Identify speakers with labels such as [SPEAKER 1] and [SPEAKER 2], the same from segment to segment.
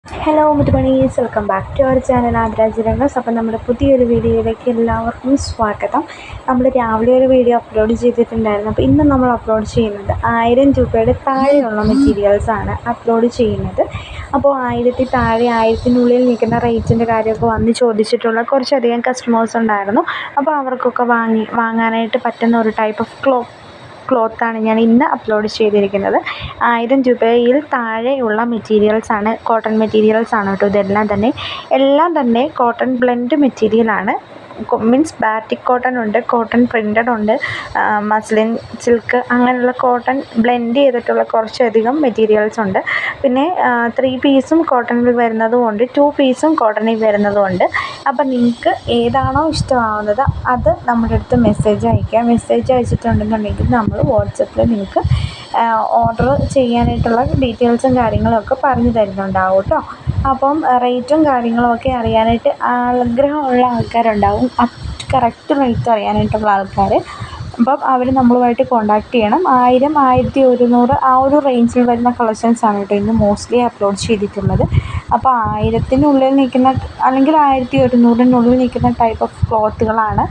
[SPEAKER 1] Hello മുത്തുമണീസ്, welcome back to our channel ആദ്രാജരംഗസ്. അപ്പം നമ്മുടെ പുതിയൊരു വീഡിയോയിലേക്ക് എല്ലാവർക്കും സ്വാഗതം. നമ്മൾ രാവിലെ ഒരു വീഡിയോ അപ്ലോഡ് ചെയ്തിട്ടുണ്ടായിരുന്നു. അപ്പോൾ ഇന്ന് നമ്മൾ അപ്ലോഡ് ചെയ്യുന്നത് 1000 രൂപയുടെ താഴെയുള്ള മെറ്റീരിയൽസാണ് അപ്ലോഡ് ചെയ്യുന്നത്. അപ്പോൾ 1000 താഴെ 1000-നുള്ളിൽ നിൽക്കുന്ന റേറ്റിൻ്റെ കാര്യമൊക്കെ വന്ന് ചോദിച്ചിട്ടുള്ള കുറച്ചധികം കസ്റ്റമേഴ്സ് ഉണ്ടായിരുന്നു. അപ്പോൾ അവർക്കൊക്കെ വാങ്ങാനായിട്ട് പറ്റുന്ന ഒരു ടൈപ്പ് ഓഫ് ക്ലോത്താണ് ഞാൻ ഇന്ന് അപ്ലോഡ് ചെയ്തിരിക്കുന്നത്. 1000 രൂപയിൽ താഴെയുള്ള മെറ്റീരിയൽസാണ്, കോട്ടൺ മെറ്റീരിയൽസാണ് കേട്ടോ. എല്ലാം തന്നെ കോട്ടൺ ബ്ലെൻഡ് മെറ്റീരിയലാണ്. മീൻസ് ബാറ്റിക് കോട്ടൺ ഉണ്ട്, കോട്ടൺ പ്രിൻ്റഡ് ഉണ്ട്, മസ്ലിൻ, സിൽക്ക്, അങ്ങനെയുള്ള കോട്ടൺ ബ്ലെൻഡ് ചെയ്തിട്ടുള്ള കുറച്ചധികം മെറ്റീരിയൽസ് ഉണ്ട്. പിന്നെ 3 പീസും കോട്ടണിൽ വരുന്നതുമുണ്ട്, 2 പീസും കോട്ടണിൽ വരുന്നതുമുണ്ട്. അപ്പം നിങ്ങൾക്ക് ഏതാണോ ഇഷ്ടമാവുന്നത് അത് നമ്മുടെ അടുത്ത് മെസ്സേജ് അയച്ചിട്ടുണ്ടെന്നുണ്ടെങ്കിൽ നമ്മൾ വാട്സപ്പിൽ നിങ്ങൾക്ക് ഓർഡർ ചെയ്യാനായിട്ടുള്ള ഡീറ്റെയിൽസും കാര്യങ്ങളൊക്കെ പറഞ്ഞു തരുന്നുണ്ടാവും കേട്ടോ. അപ്പം റേറ്റും കാര്യങ്ങളുമൊക്കെ അറിയാനായിട്ട് ആഗ്രഹമുള്ള ആൾക്കാരുണ്ടാവും, കറക്റ്റ് റേറ്റ് അറിയാനായിട്ടുള്ള ആൾക്കാർ. അപ്പം അവർ നമ്മളുമായിട്ട് കോൺടാക്റ്റ് ചെയ്യണം. 1000, 1100 ആ ഒരു റേഞ്ചിൽ വരുന്ന കളക്ഷൻസാണ് കേട്ടോ ഇന്ന് മോസ്റ്റ്ലി അപ്ലോഡ് ചെയ്തിട്ടുള്ളത്. അപ്പോൾ 1000-നുള്ളിൽ നിൽക്കുന്ന അല്ലെങ്കിൽ 1100-നുള്ളിൽ നിൽക്കുന്ന ടൈപ്പ് ഓഫ് ക്ലോത്തുകളാണ്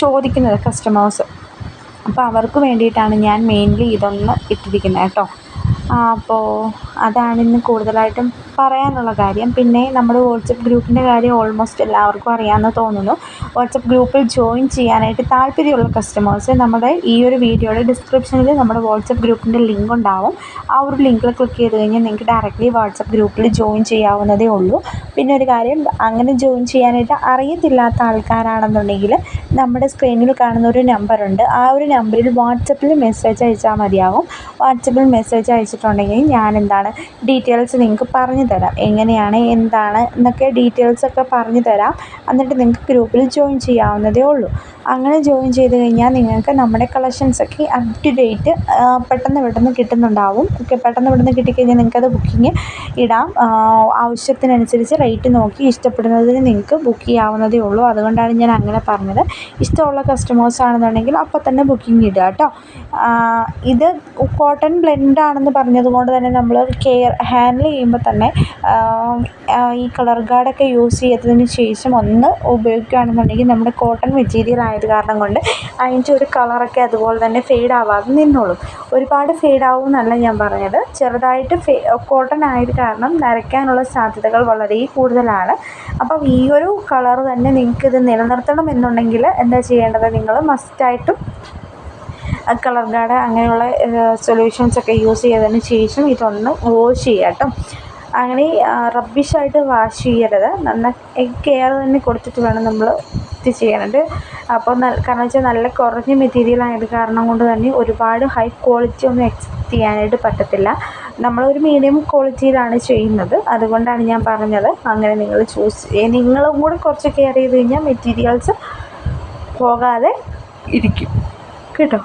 [SPEAKER 1] ചോദിക്കുന്നത് കസ്റ്റമേഴ്സ്. അപ്പോൾ അവർക്ക് വേണ്ടിയിട്ടാണ് ഞാൻ മെയിൻലി ഇതൊന്ന് ഇട്ടിരിക്കുന്നത് കേട്ടോ. അപ്പോൾ അതാണ് ഇന്ന് കൂടുതലായിട്ടും പറയാനുള്ള കാര്യം. പിന്നെ നമ്മുടെ വാട്സപ്പ് ഗ്രൂപ്പിൻ്റെ കാര്യം ഓൾമോസ്റ്റ് എല്ലാവർക്കും അറിയാമെന്ന് തോന്നുന്നു. വാട്സപ്പ് ഗ്രൂപ്പിൽ ജോയിൻ ചെയ്യാനായിട്ട് താല്പര്യമുള്ള കസ്റ്റമേഴ്സ് നമ്മുടെ ഈ ഒരു വീഡിയോയുടെ ഡിസ്ക്രിപ്ഷനിൽ നമ്മുടെ വാട്സപ്പ് ഗ്രൂപ്പിൻ്റെ ലിങ്ക് ഉണ്ടാവും. ആ ഒരു ലിങ്കിൽ ക്ലിക്ക് ചെയ്ത് കഴിഞ്ഞാൽ നിങ്ങൾക്ക് ഡയറക്റ്റ്ലി വാട്സപ്പ് ഗ്രൂപ്പിൽ ജോയിൻ ചെയ്യാവുന്നതേ ഉള്ളൂ. പിന്നെ ഒരു കാര്യം, അങ്ങനെ ജോയിൻ ചെയ്യാനായിട്ട് അറിയത്തില്ലാത്ത ആൾക്കാരാണെന്നുണ്ടെങ്കിൽ നമ്മുടെ സ്ക്രീനിൽ കാണുന്ന ഒരു നമ്പറുണ്ട്. ആ ഒരു നമ്പറിൽ വാട്സപ്പിൽ മെസ്സേജ് അയച്ചാൽ മതിയാവും. വാട്സപ്പിൽ മെസ്സേജ് അയച്ചിട്ടുണ്ടെങ്കിൽ ഞാൻ ഡീറ്റെയിൽസ് നിങ്ങൾക്ക് പറഞ്ഞു തരാം, എങ്ങനെയാണ് എന്താണ് എന്നൊക്കെ ഡീറ്റെയിൽസൊക്കെ പറഞ്ഞു തരാം. എന്നിട്ട് നിങ്ങൾക്ക് ഗ്രൂപ്പിൽ ജോയിൻ ചെയ്യാവുന്നതേ ഉള്ളൂ. അങ്ങനെ ജോയിൻ ചെയ്ത് കഴിഞ്ഞാൽ നിങ്ങൾക്ക് നമ്മുടെ കളക്ഷൻസൊക്കെ അപ് ടു ഡേറ്റ് പെട്ടെന്ന് കിട്ടുന്നുണ്ടാവും. പെട്ടെന്ന് കിട്ടിക്കഴിഞ്ഞാൽ നിങ്ങൾക്കത് ബുക്കിംഗ് ഇടാം. ആവശ്യത്തിനനുസരിച്ച് റേറ്റ് നോക്കി ഇഷ്ടപ്പെടുന്നതിന് നിങ്ങൾക്ക് ബുക്ക് ചെയ്യാവുന്നതേ ഉള്ളൂ. അതുകൊണ്ടാണ് ഞാൻ അങ്ങനെ പറഞ്ഞത്. ഇഷ്ടമുള്ള കസ്റ്റമേഴ്സ് ആണെന്നുണ്ടെങ്കിൽ അപ്പോൾ തന്നെ ബുക്കിംഗ് ഇടുക കേട്ടോ. ഇത് കോട്ടൺ ബ്ലെൻഡ് ആണെന്ന് പറഞ്ഞതുകൊണ്ട് തന്നെ നമ്മൾ ഹാൻഡിൽ ചെയ്യുമ്പോൾ തന്നെ ഈ കളർ ഗാർഡൊക്കെ യൂസ് ചെയ്തതിന് ശേഷം ഒന്ന് ഉപയോഗിക്കുകയാണെന്നുണ്ടെങ്കിൽ നമ്മുടെ കോട്ടൺ മെറ്റീരിയൽ ആയത് കാരണം കൊണ്ട് അതിൻ്റെ ഒരു കളറൊക്കെ അതുപോലെ തന്നെ ഫെയ്ഡ് ആവാതെ നിന്നോളും. ഒരുപാട് ഫെയ്ഡ് ആവും എന്നല്ല ഞാൻ പറഞ്ഞത്, ചെറുതായിട്ട് കോട്ടൺ ആയത് കാരണം നരയ്ക്കാനുള്ള സാധ്യതകൾ വളരെ കൂടുതലാണ്. അപ്പം ഈ ഒരു കളർ തന്നെ നിങ്ങൾക്കിത് നിലനിർത്തണം എന്നുണ്ടെങ്കിൽ എന്താ ചെയ്യേണ്ടത്, നിങ്ങൾ മസ്റ്റായിട്ടും കളർ ഗാർഡ് അങ്ങനെയുള്ള സൊല്യൂഷൻസൊക്കെ യൂസ് ചെയ്തതിന് ശേഷം ഇതൊന്ന് വാഷ് ചെയ്യുക കേട്ടോ. അങ്ങനെ റബ്ബിഷായിട്ട് വാഷ് ചെയ്യരുത്, നന്നായി കെയർ തന്നെ കൊടുത്തിട്ട് വേണം നമ്മൾ ഇത് ചെയ്യാനായിട്ട്. അപ്പോൾ കാരണം വെച്ചാൽ നല്ല കുറഞ്ഞ മെറ്റീരിയൽ ആയത് കാരണം കൊണ്ട് തന്നെ ഒരുപാട് ഹൈ ക്വാളിറ്റി ഒന്നും എക്സ്പെക്റ്റ് ചെയ്യാനായിട്ട് പറ്റത്തില്ല. നമ്മളൊരു മീഡിയം ക്വാളിറ്റിയിലാണ് ചെയ്യുന്നത്. അതുകൊണ്ടാണ് ഞാൻ പറഞ്ഞത് അങ്ങനെ നിങ്ങളും കൂടെ കുറച്ച് കെയർ ചെയ്ത് കഴിഞ്ഞാൽ മെറ്റീരിയൽസ് പോകാതെ ഇരിക്കും കേട്ടോ.